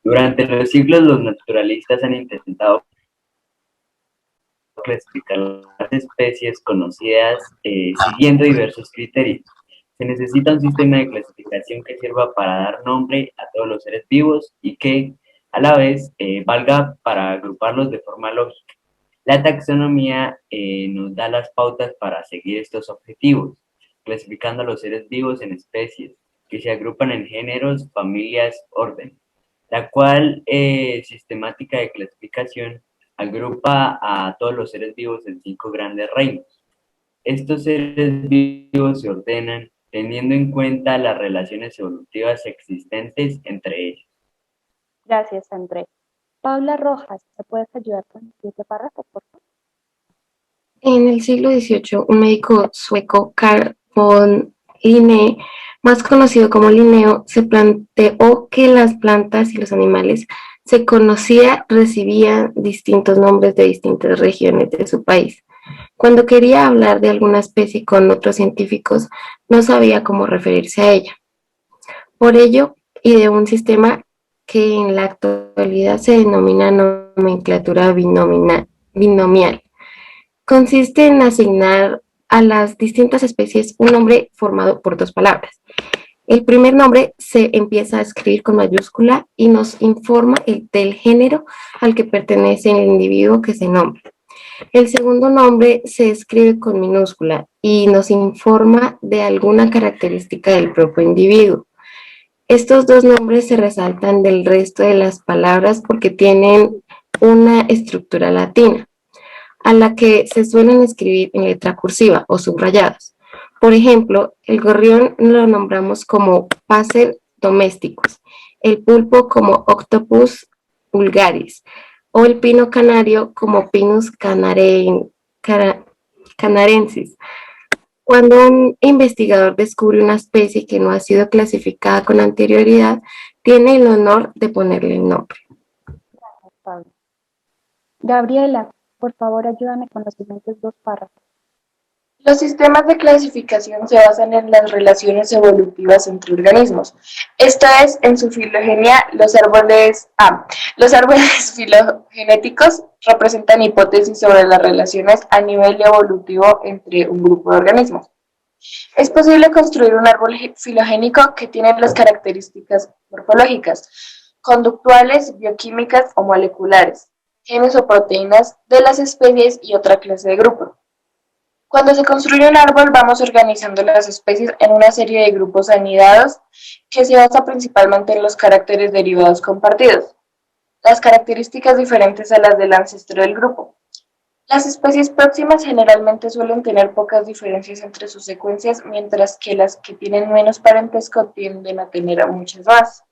Durante los siglos, los naturalistas han intentado clasificar las especies conocidas siguiendo diversos criterios. Se necesita un sistema de clasificación que sirva para dar nombre a todos los seres vivos y que, a la vez, valga para agruparlos de forma lógica. La taxonomía nos da las pautas para seguir estos objetivos, clasificando a los seres vivos en especies, que se agrupan en géneros, familias, órdenes, la cual sistemática de clasificación agrupa a todos los seres vivos en 5 grandes reinos. Estos seres vivos se ordenan teniendo en cuenta las relaciones evolutivas existentes entre ellos. Gracias, André. Paula Rojas, ¿me puedes ayudar con el siguiente párrafo, por favor? En el siglo XVIII, un médico sueco, Carl von Linné, más conocido como Linneo, se planteó que las plantas y los animales se conocía recibían distintos nombres de distintas regiones de su país. Cuando quería hablar de alguna especie con otros científicos, no sabía cómo referirse a ella. Por ello, ideó un sistema que en la actualidad se denomina nomenclatura binomial. Consiste en asignar a las distintas especies un nombre formado por dos palabras. El primer nombre se empieza a escribir con mayúscula y nos informa del género al que pertenece el individuo que se nombra. El segundo nombre se escribe con minúscula y nos informa de alguna característica del propio individuo. Estos dos nombres se resaltan del resto de las palabras porque tienen una estructura latina, a la que se suelen escribir en letra cursiva o subrayadas. Por ejemplo, el gorrión lo nombramos como Passer domesticus, el pulpo como Octopus vulgaris o el pino canario como Pinus canarensis. Cuando un investigador descubre una especie que no ha sido clasificada con anterioridad, tiene el honor de ponerle el nombre. Gracias, Paula. Gabriela, por favor, ayúdame con los siguientes dos párrafos. Los sistemas de clasificación se basan en las relaciones evolutivas entre organismos. Esto es, en su filogenia, los árboles filogenéticos representan hipótesis sobre las relaciones a nivel evolutivo entre un grupo de organismos. Es posible construir un árbol filogénico que tiene las características morfológicas, conductuales, bioquímicas o moleculares, genes o proteínas de las especies y otra clase de grupos. Cuando se construye un árbol, vamos organizando las especies en una serie de grupos anidados que se basa principalmente en los caracteres derivados compartidos, las características diferentes a las del ancestro del grupo. Las especies próximas generalmente suelen tener pocas diferencias entre sus secuencias, mientras que las que tienen menos parentesco tienden a tener muchas más.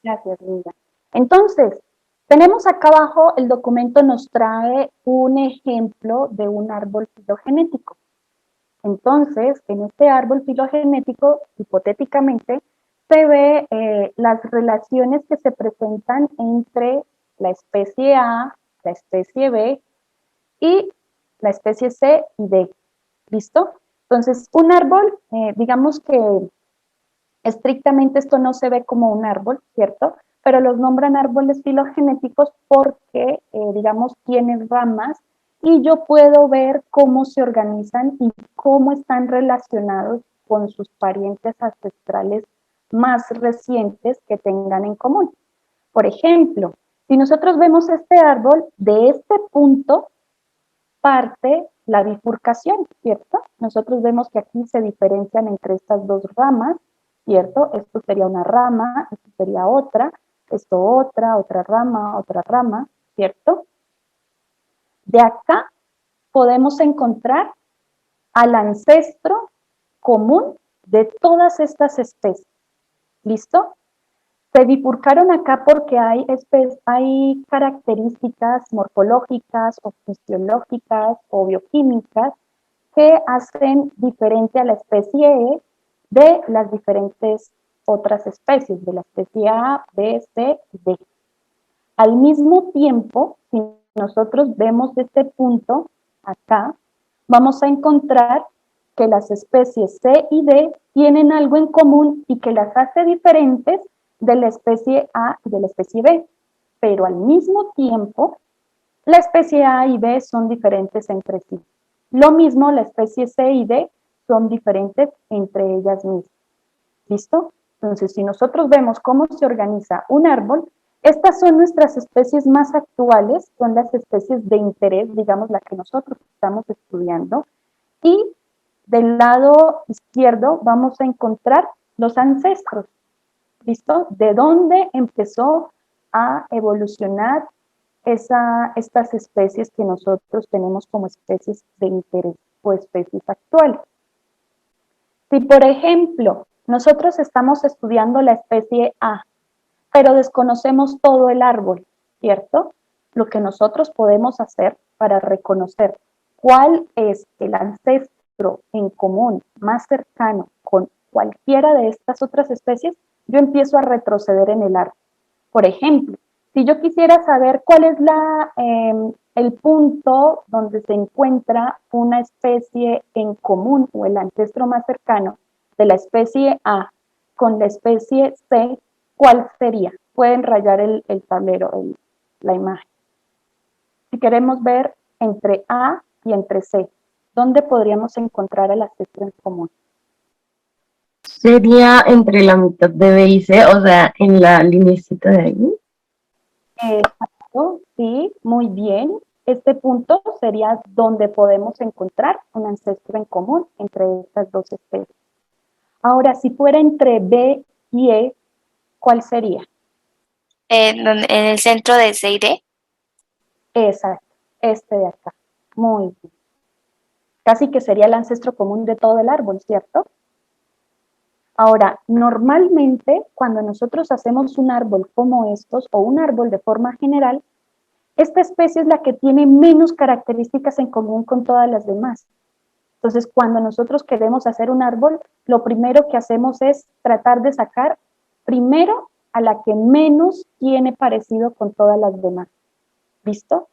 Gracias, Linda. Entonces, tenemos acá abajo, el documento nos trae un ejemplo de un árbol filogenético. Entonces, en este árbol filogenético, hipotéticamente, se ve las relaciones que se presentan entre la especie A, la especie B y la especie C y D. ¿Listo? Entonces, un árbol, digamos que estrictamente esto no se ve como un árbol, ¿cierto? Pero los nombran árboles filogenéticos porque, digamos, tienen ramas y yo puedo ver cómo se organizan y cómo están relacionados con sus parientes ancestrales más recientes que tengan en común. Por ejemplo, si nosotros vemos este árbol, de este punto parte la bifurcación, ¿cierto? Nosotros vemos que aquí se diferencian entre estas dos ramas, ¿cierto? Esto sería una rama, esto sería otra, esto otra rama, ¿cierto? De acá podemos encontrar al ancestro común de todas estas especies. ¿Listo? Se bifurcaron acá porque hay características morfológicas o fisiológicas o bioquímicas que hacen diferente a la especie E de las diferentes otras especies, de la especie A, B, C y D. Al mismo tiempo, si nosotros vemos este punto acá, vamos a encontrar que las especies C y D tienen algo en común y que las hace diferentes de la especie A y de la especie B, pero al mismo tiempo la especie A y B son diferentes entre sí. Lo mismo la especie C y D son diferentes entre ellas mismas. ¿Listo? Entonces, si nosotros vemos cómo se organiza un árbol, estas son nuestras especies más actuales, son las especies de interés, digamos, la que nosotros estamos estudiando, y del lado izquierdo vamos a encontrar los ancestros, ¿listo? De dónde empezó a evolucionar estas especies que nosotros tenemos como especies de interés o especies actuales. Si, por ejemplo, nosotros estamos estudiando la especie A, pero desconocemos todo el árbol, ¿cierto? Lo que nosotros podemos hacer para reconocer cuál es el ancestro en común más cercano con cualquiera de estas otras especies, yo empiezo a retroceder en el árbol. Por ejemplo, si yo quisiera saber cuál es el punto donde se encuentra una especie en común o el ancestro más cercano de la especie A con la especie C, ¿cuál sería? Pueden rayar el tablero, la imagen. Si queremos ver entre A y entre C, ¿dónde podríamos encontrar el ancestro en común? Sería entre la mitad de B y C, o sea, en la lineecita de ahí. Exacto, sí, muy bien. Este punto sería donde podemos encontrar un ancestro en común entre estas dos especies. Ahora, si fuera entre B y E, ¿cuál sería? En el centro de C y D. Exacto, este de acá. Muy bien. Casi que sería el ancestro común de todo el árbol, ¿cierto? Ahora, normalmente cuando nosotros hacemos un árbol como estos, o un árbol de forma general, esta especie es la que tiene menos características en común con todas las demás. Entonces, cuando nosotros queremos hacer un árbol, lo primero que hacemos es tratar de sacar primero a la que menos tiene parecido con todas las demás. ¿Listo?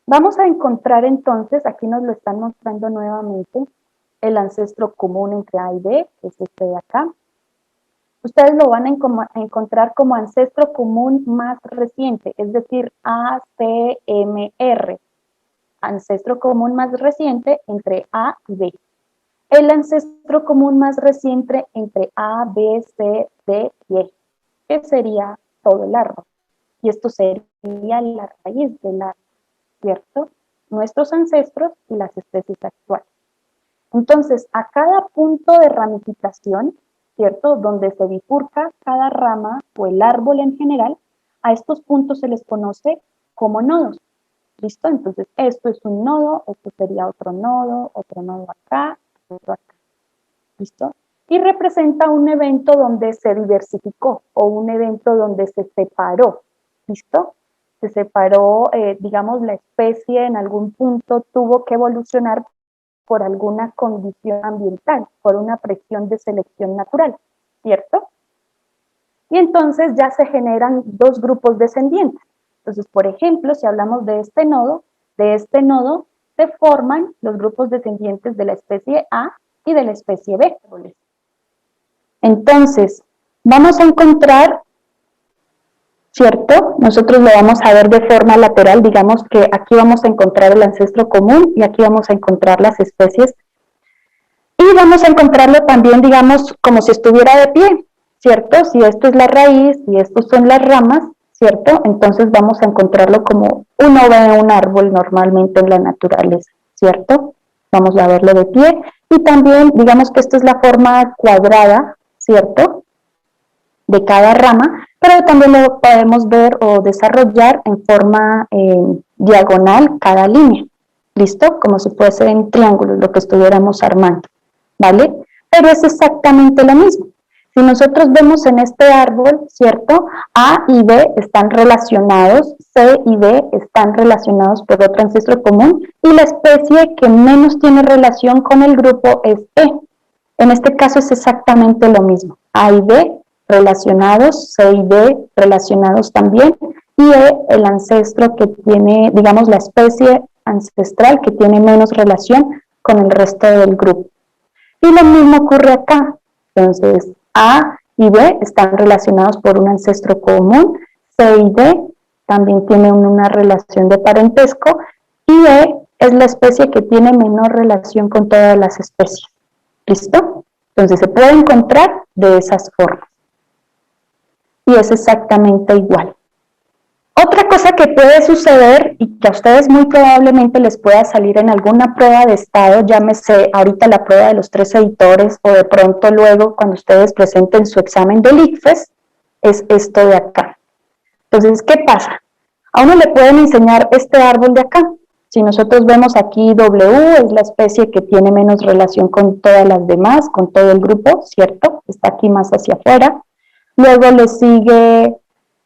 Vamos a encontrar entonces, aquí nos lo están mostrando nuevamente, el ancestro común entre A y B, que es este de acá. Ustedes lo van a encontrar como ancestro común más reciente, es decir, ACMR, ancestro común más reciente entre A y B. El ancestro común más reciente entre A, B, C, D y E, que sería todo el árbol. Y esto sería la raíz del árbol, ¿cierto? Nuestros ancestros y las especies actuales. Entonces, a cada punto de ramificación, ¿cierto? Donde se bifurca cada rama o el árbol en general, a estos puntos se les conoce como nodos. ¿Listo? Entonces, esto es un nodo, esto sería otro nodo acá, otro acá. ¿Listo? Y representa un evento donde se diversificó o un evento donde se separó. ¿Listo? Se separó, digamos, la especie en algún punto tuvo que evolucionar por alguna condición ambiental, por una presión de selección natural, ¿cierto? Y entonces ya se generan dos grupos descendientes. Entonces, por ejemplo, si hablamos de este nodo se forman los grupos descendientes de la especie A y de la especie B. Entonces, vamos a encontrar, ¿cierto? Nosotros lo vamos a ver de forma lateral, digamos que aquí vamos a encontrar el ancestro común y aquí vamos a encontrar las especies. Y vamos a encontrarlo también, digamos, como si estuviera de pie, ¿cierto? Si esto es la raíz y estos son las ramas, ¿cierto? Entonces vamos a encontrarlo como uno ve un árbol normalmente en la naturaleza, ¿cierto? Vamos a verlo de pie. Y también, digamos que esta es la forma cuadrada, ¿cierto? De cada rama, pero también lo podemos ver o desarrollar en forma diagonal cada línea, ¿listo? Como si fuesen triángulos, lo que estuviéramos armando, ¿vale? Pero es exactamente lo mismo. Si nosotros vemos en este árbol, ¿cierto? A y B están relacionados, C y D están relacionados por otro ancestro común, y la especie que menos tiene relación con el grupo es E. En este caso es exactamente lo mismo. A y B relacionados, C y D relacionados también, y E, el ancestro que tiene, digamos, la especie ancestral que tiene menos relación con el resto del grupo. Y lo mismo ocurre acá. Entonces, A y B están relacionados por un ancestro común, C y D también tienen una relación de parentesco, y E es la especie que tiene menor relación con todas las especies. ¿Listo? Entonces se puede encontrar de esas formas. Y es exactamente igual. Otra cosa que puede suceder y que a ustedes muy probablemente les pueda salir en alguna prueba de estado, llámese ahorita la prueba de los 3 editores o de pronto luego cuando ustedes presenten su examen del ICFES, es esto de acá. Entonces, ¿qué pasa? A uno le pueden enseñar este árbol de acá. Si nosotros vemos aquí W, es la especie que tiene menos relación con todas las demás, con todo el grupo, ¿cierto? Está aquí más hacia afuera. Luego le sigue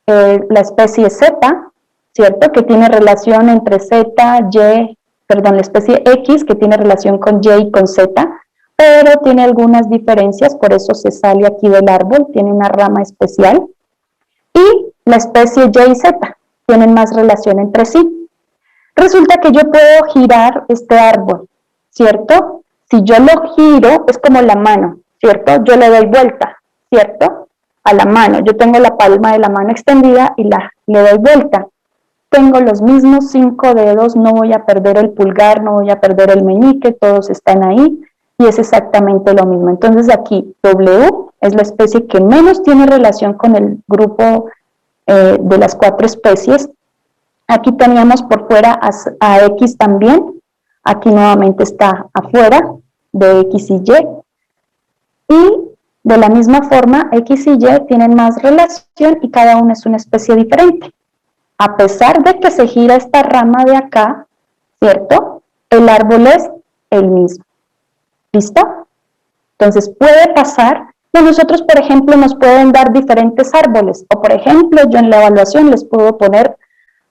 la especie Z, ¿cierto? Que tiene relación entre la especie X, que tiene relación con Y y con Z, pero tiene algunas diferencias, por eso se sale aquí del árbol, tiene una rama especial. Y la especie Y y Z tienen más relación entre sí. Resulta que yo puedo girar este árbol, ¿cierto? Si yo lo giro, es como la mano, ¿cierto? Yo le doy vuelta, ¿cierto? A la mano. Yo tengo la palma de la mano extendida y le doy vuelta. Tengo los mismos 5 dedos, no voy a perder el pulgar, no voy a perder el meñique, todos están ahí y es exactamente lo mismo. Entonces aquí W es la especie que menos tiene relación con el grupo de las 4 especies. Aquí teníamos por fuera a X también, aquí nuevamente está afuera de X y Y. Y de la misma forma, X y Y tienen más relación y cada uno es una especie diferente. A pesar de que se gira esta rama de acá, ¿cierto? El árbol es el mismo. ¿Listo? Entonces puede pasar que nosotros, por ejemplo, nos pueden dar diferentes árboles. O por ejemplo, yo en la evaluación les puedo poner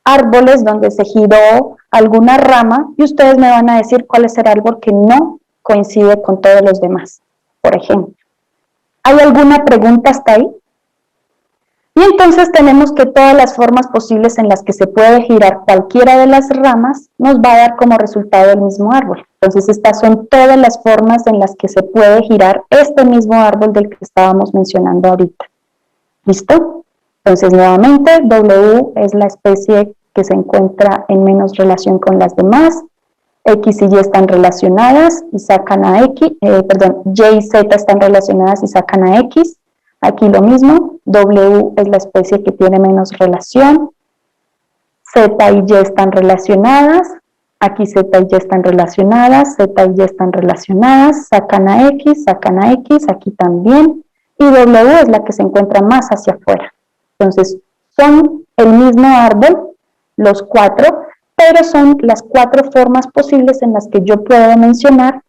árboles donde se giró alguna rama y ustedes me van a decir cuál es el árbol que no coincide con todos los demás, por ejemplo. ¿Hay alguna pregunta hasta ahí? Y entonces tenemos que todas las formas posibles en las que se puede girar cualquiera de las ramas nos va a dar como resultado el mismo árbol. Entonces estas son todas las formas en las que se puede girar este mismo árbol del que estábamos mencionando ahorita. ¿Listo? Entonces nuevamente W es la especie que se encuentra en menos relación con las demás. X y Y están relacionadas y sacan a X, Y y Z están relacionadas y sacan a X. Aquí lo mismo, W es la especie que tiene menos relación, Z y Y están relacionadas, aquí Z y Y están relacionadas, Z y Y están relacionadas, sacan a X, aquí también, y W es la que se encuentra más hacia afuera. Entonces, son el mismo árbol, los 4, pero son las 4 formas posibles en las que yo puedo mencionar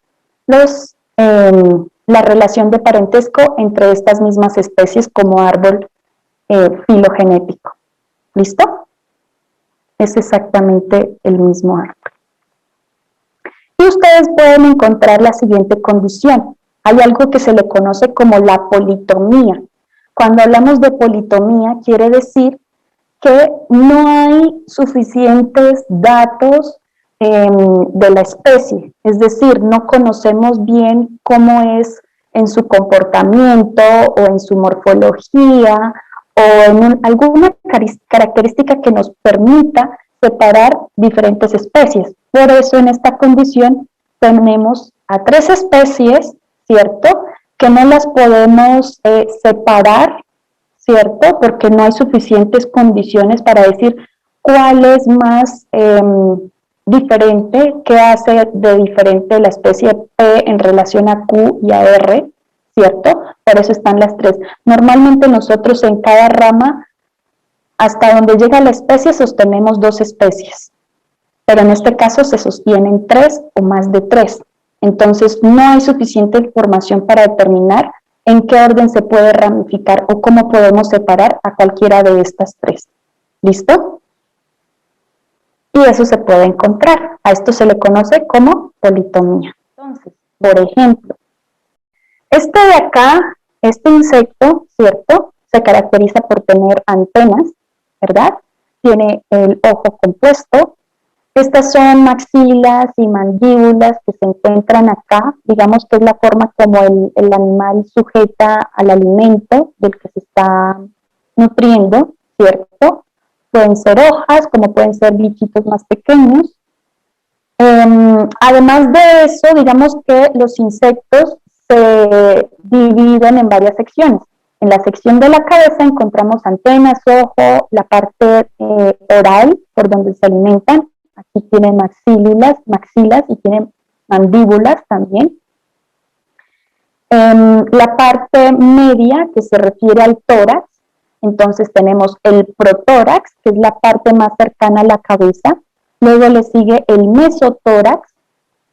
la relación de parentesco entre estas mismas especies como árbol filogenético. ¿Listo? Es exactamente el mismo árbol. Y ustedes pueden encontrar la siguiente condición. Hay algo que se le conoce como la politomía. Cuando hablamos de politomía, quiere decir que no hay suficientes datos de la especie, es decir, no conocemos bien cómo es en su comportamiento o en su morfología o en alguna característica que nos permita separar diferentes especies. Por eso en esta condición tenemos a 3 especies, ¿cierto?, que no las podemos separar, ¿cierto?, porque no hay suficientes condiciones para decir cuál es más diferente, qué hace de diferente la especie P en relación a Q y a R, ¿cierto? Por eso están las 3. Normalmente nosotros en cada rama, hasta donde llega la especie, sostenemos 2 especies, pero en este caso se sostienen 3 o más de 3. Entonces no hay suficiente información para determinar en qué orden se puede ramificar o cómo podemos separar a cualquiera de estas 3. ¿Listo? Y eso se puede encontrar. A esto se le conoce como politomía. Entonces, por ejemplo, este de acá, este insecto, ¿cierto?, se caracteriza por tener antenas, ¿verdad? Tiene el ojo compuesto, Estas son maxilas y mandíbulas que se encuentran acá, digamos que es la forma como el animal sujeta al alimento del que se está nutriendo, ¿cierto? Pueden ser hojas, como pueden ser bichitos más pequeños. Además de eso, digamos que los insectos se dividen en varias secciones. En la sección de la cabeza encontramos antenas, ojo, la parte oral, por donde se alimentan. Aquí tienen maxilas y tienen mandíbulas también. La parte media, que se refiere al tórax, entonces tenemos el protórax, que es la parte más cercana a la cabeza. Luego le sigue el mesotórax,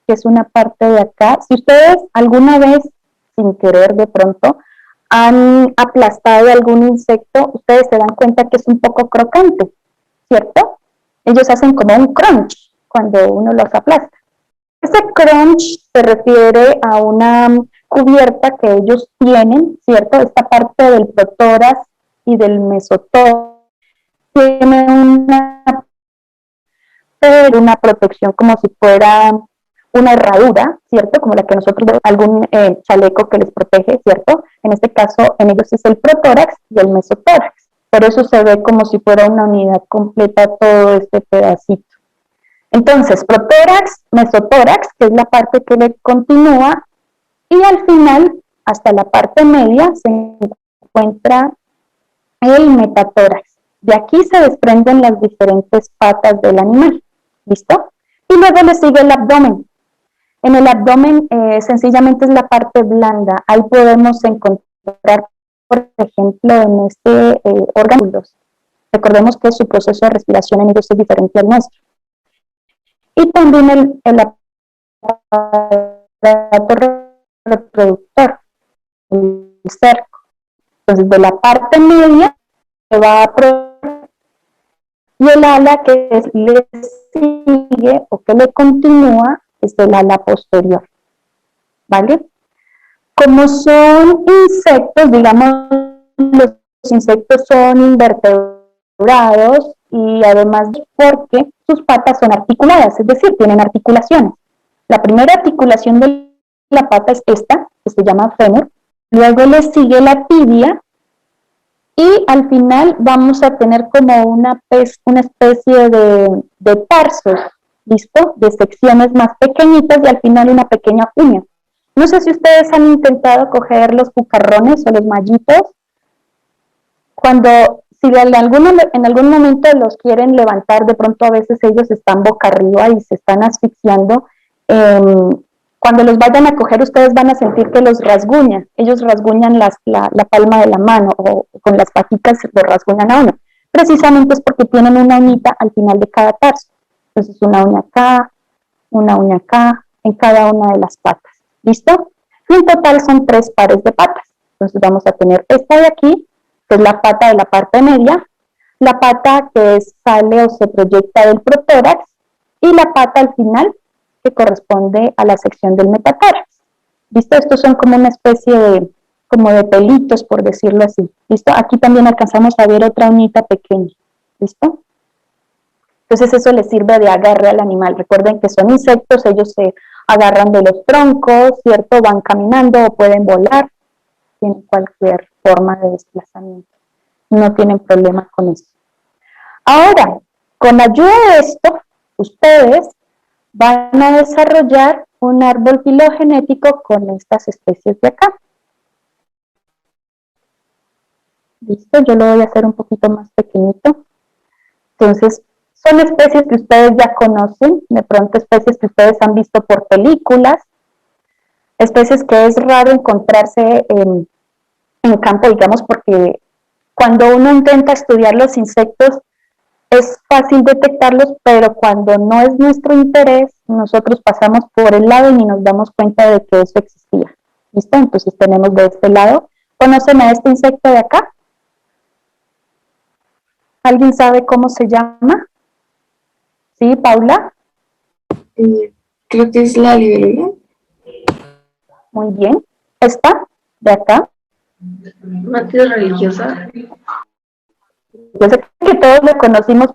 que es una parte de acá. Si ustedes alguna vez, sin querer de pronto, han aplastado algún insecto, ustedes se dan cuenta que es un poco crocante, ¿cierto? Ellos hacen como un crunch cuando uno los aplasta. Ese crunch se refiere a una cubierta que ellos tienen, ¿cierto? Esta parte del protórax y del mesotórax tiene una protección como si fuera una herradura, ¿cierto? Como la que nosotros vemos, algún chaleco que les protege, ¿cierto? En este caso, en ellos es el protórax y el mesotórax. Por eso se ve como si fuera una unidad completa todo este pedacito. Entonces, protórax, mesotórax, que es la parte que le continúa, y al final, hasta la parte media, se encuentra el metatórax. De aquí se desprenden las diferentes patas del animal. ¿Listo? Y luego le sigue el abdomen. En el abdomen sencillamente es la parte blanda. Ahí podemos encontrar, por ejemplo, en este órgano. Recordemos que su proceso de respiración en ellos es diferente al nuestro. Y también el aparato reproductor, el cerco. Entonces, de la parte media se va a y el ala que le sigue o que le continúa es el ala posterior, ¿vale? Como son insectos, digamos, los insectos son invertebrados y además porque sus patas son articuladas, es decir, tienen articulaciones. La primera articulación de la pata es esta, que se llama fémur, luego le sigue la tibia, y al final vamos a tener como una especie de tarsos, ¿listo? De secciones más pequeñitas y al final una pequeña uña. No sé si ustedes han intentado coger los cucarrones o los mallitos. Si en algún momento los quieren levantar, de pronto a veces ellos están boca arriba y se están asfixiando. Cuando los vayan a coger, ustedes van a sentir que los rasguñan. Ellos rasguñan la palma de la mano o con las patitas lo rasguñan a uno. Precisamente es porque tienen una uñita al final de cada tarso. Entonces, una uña acá, en cada una de las patas. ¿Listo? Y en total son 3 pares de patas. Entonces, vamos a tener esta de aquí, que es la pata de la parte media, la pata que sale o se proyecta del protórax y la pata al final, que corresponde a la sección del metatórax. ¿Listo? Estos son como una especie de pelitos, por decirlo así. ¿Listo? Aquí también alcanzamos a ver otra uñita pequeña. ¿Listo? Entonces eso les sirve de agarre al animal. Recuerden que son insectos, ellos se agarran de los troncos, ¿cierto? Van caminando o pueden volar. Tienen cualquier forma de desplazamiento. No tienen problema con eso. Ahora, con ayuda de esto, ustedes van a desarrollar un árbol filogenético con estas especies de acá. ¿Listo? Yo lo voy a hacer un poquito más pequeñito. Entonces, son especies que ustedes ya conocen, de pronto especies que ustedes han visto por películas, especies que es raro encontrarse en campo, digamos, porque cuando uno intenta estudiar los insectos, es fácil detectarlos, pero cuando no es nuestro interés, nosotros pasamos por el lado y ni nos damos cuenta de que eso existía. ¿Listo? Entonces tenemos de este lado. ¿Conocen a este insecto de acá? ¿Alguien sabe cómo se llama? ¿Sí, Paula? Creo que es la libélula. Muy bien. ¿Esta de acá? Mantis religiosa. Yo sé que todos lo conocimos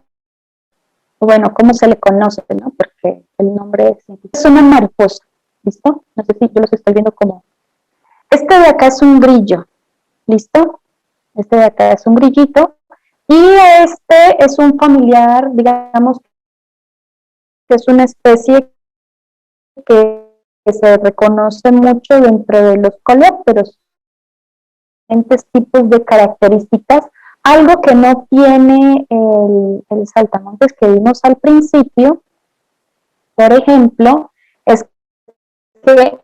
bueno, ¿cómo se le conoce, no? Porque el nombre es una mariposa, ¿listo? No sé si yo los estoy viendo como... Este de acá es un grillo, ¿listo? Este de acá es un grillito, y este es un familiar, digamos, que es una especie que se reconoce mucho dentro de los coleópteros, diferentes tipos de características. Algo que no tiene el saltamontes que vimos al principio, por ejemplo, es que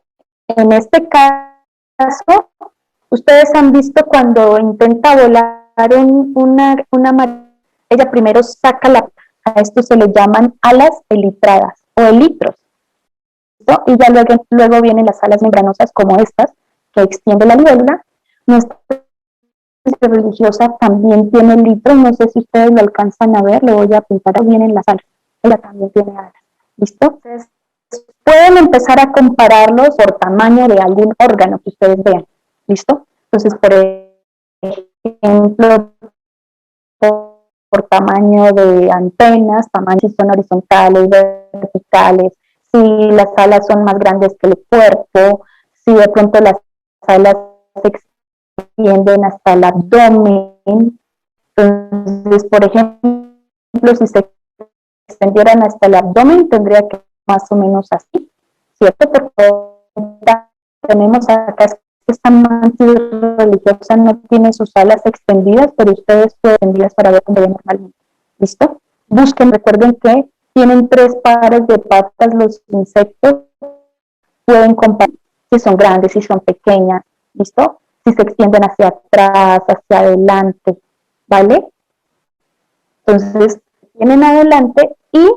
en este caso, ustedes han visto cuando intenta volar una mariposa, ella primero saca a esto se le llaman alas elitradas o elitros, ¿no? Y ya luego vienen las alas membranosas como estas, que extiende la libélula. Nuestra religiosa también tiene litros, no sé si ustedes lo alcanzan a ver, le voy a pintar bien en las alas, ella también tiene alas, ¿listo? Entonces, pueden empezar a compararlos por tamaño de algún órgano que ustedes vean, ¿listo? Entonces, por ejemplo, por tamaño de antenas, tamaño si son horizontales, verticales, si las alas son más grandes que el cuerpo, si de pronto las alas se extienden hasta el abdomen. Entonces, por ejemplo, si se extendieran hasta el abdomen, tendría que más o menos así, ¿cierto? Porque tenemos acá esta mantis religiosa no tiene sus alas extendidas, pero ustedes pueden extendidas para ver cómo ve normalmente. ¿Listo? Busquen, recuerden que tienen 3 pares de patas los insectos, pueden comparar si son grandes, si son pequeñas, ¿listo? Si se extienden hacia atrás, hacia adelante, ¿vale? Entonces, vienen adelante y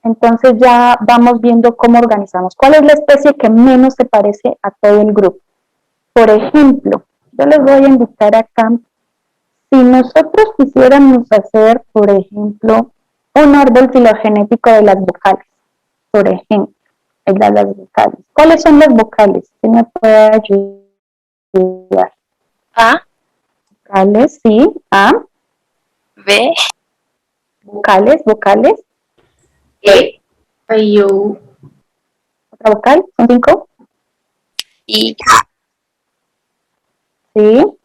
entonces ya vamos viendo cómo organizamos. ¿Cuál es la especie que menos se parece a todo el grupo? Por ejemplo, yo les voy a indicar acá, si nosotros quisiéramos hacer, por ejemplo, un árbol filogenético de las vocales, por ejemplo, el de las vocales. ¿Cuáles son las vocales? ¿Quién me puede ayudar? A, Vocales, sí, A, B, vocales, E, I, O, otra vocal, son 5, I, sí,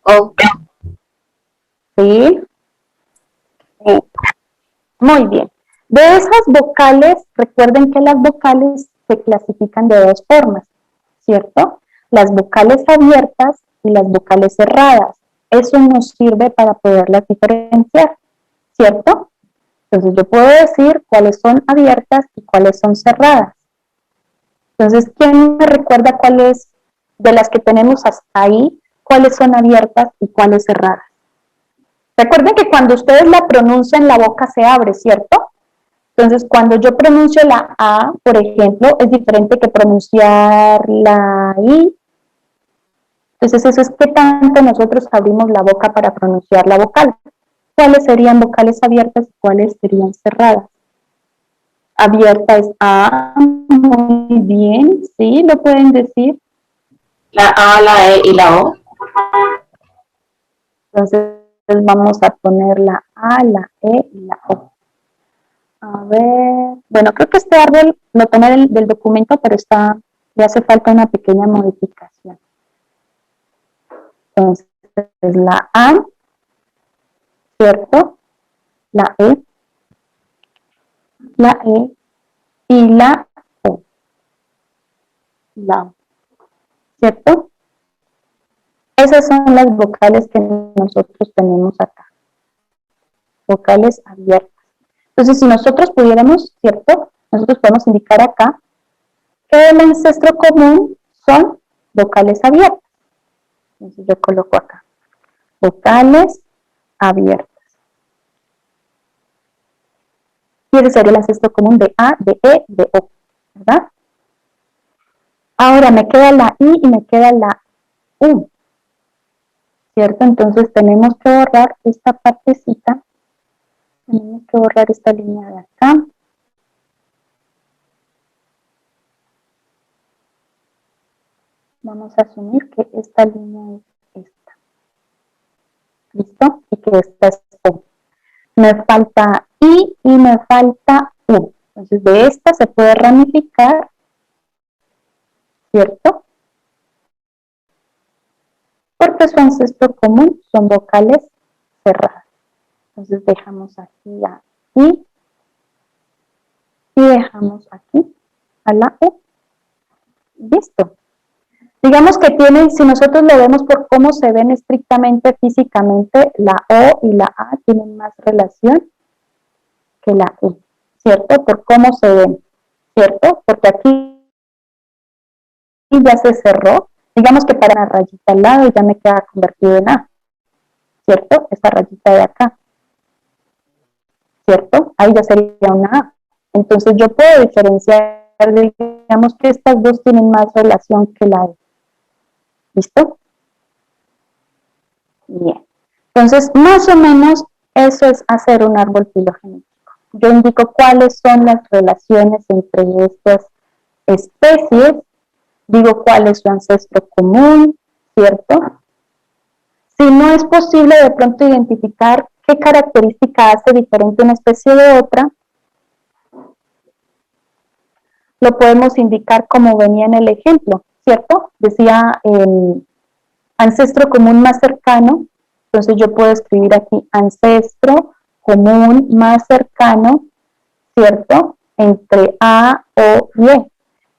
O, sí, muy bien. De esas vocales, recuerden que las vocales se clasifican de 2 formas, ¿cierto? Las vocales abiertas y las vocales cerradas. Eso nos sirve para poderlas diferenciar, ¿cierto? Entonces yo puedo decir cuáles son abiertas y cuáles son cerradas. Entonces, ¿quién me recuerda cuáles de las que tenemos hasta ahí, cuáles son abiertas y cuáles cerradas? Recuerden que cuando ustedes la pronuncian, la boca se abre, ¿cierto? Entonces, cuando yo pronuncio la A, por ejemplo, es diferente que pronunciar la I. Entonces, eso es qué tanto nosotros abrimos la boca para pronunciar la vocal. ¿Cuáles serían vocales abiertas y cuáles serían cerradas? Abierta es A, muy bien, sí, lo pueden decir. la A, la E y la O. Entonces, vamos a poner la A, la E y la O. A ver, bueno, creo que este árbol lo tomé del documento, pero le hace falta una pequeña modificación. Entonces, la A, ¿cierto? La E y la O. La O, ¿cierto? Esas son las vocales que nosotros tenemos acá. Vocales abiertas. Entonces, si nosotros pudiéramos, ¿cierto? Nosotros podemos indicar acá que el ancestro común son vocales abiertas. Entonces, yo coloco acá. Vocales abiertas. Y ese sería el ancestro común de A, de E, de O, ¿verdad? Ahora me queda la I y me queda la U, ¿cierto? Entonces tenemos que borrar esta partecita, tenemos que borrar esta línea de acá. Vamos a asumir que esta línea es esta. ¿Listo? Y que esta es O. Me falta I I y me falta U. Entonces de esta se puede ramificar, ¿cierto? Porque su ancestro común son vocales cerradas. Entonces dejamos aquí a I y dejamos aquí a la U. Listo. Digamos que tienen, si nosotros lo vemos por cómo se ven estrictamente físicamente, la O y la A tienen más relación que la U, ¿cierto? Por cómo se ven, ¿cierto? Porque aquí ya se cerró. Digamos que para una rayita al lado ya me queda convertido en A, ¿cierto? Esta rayita de acá, ¿cierto? Ahí ya sería una A. Entonces yo puedo diferenciar, digamos que estas dos tienen más relación que la E. ¿Listo? Bien. Entonces, más o menos, eso es hacer un árbol filogenético. Yo indico cuáles son las relaciones entre estas especies, digo cuál es su ancestro común, ¿cierto? Si no es posible de pronto identificar qué característica hace diferente una especie de otra, lo podemos indicar como venía en el ejemplo, ¿cierto? Decía el ancestro común más cercano, entonces yo puedo escribir aquí ancestro común más cercano, ¿cierto? Entre A, O y E.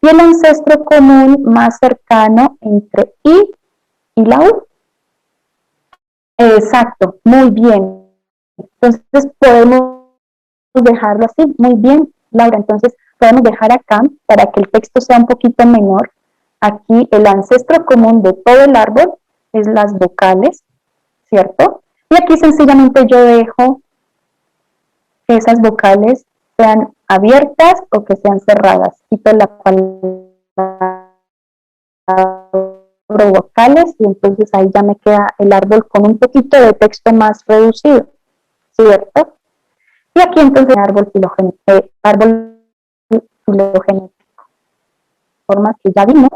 Y el ancestro común más cercano entre I y la U. Exacto, muy bien. Entonces podemos dejarlo así, muy bien, Laura. Entonces podemos dejar acá, para que el texto sea un poquito menor, aquí el ancestro común de todo el árbol es las vocales, ¿cierto? Y aquí sencillamente yo dejo que esas vocales sean abiertas o que sean cerradas. Quito la palabra vocales y entonces ahí ya me queda el árbol con un poquito de texto más reducido, ¿cierto? Y aquí entonces árbol filogenético. Formas que ya vimos,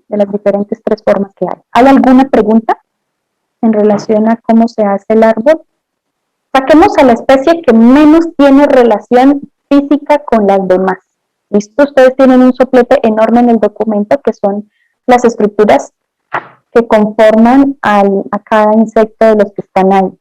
de las diferentes tres formas que hay. ¿Hay alguna pregunta en relación a cómo se hace el árbol? Saquemos a la especie que menos tiene relación física con las demás. ¿Listo? Ustedes tienen un soplete enorme en el documento que son las estructuras que conforman a cada insecto de los que están ahí.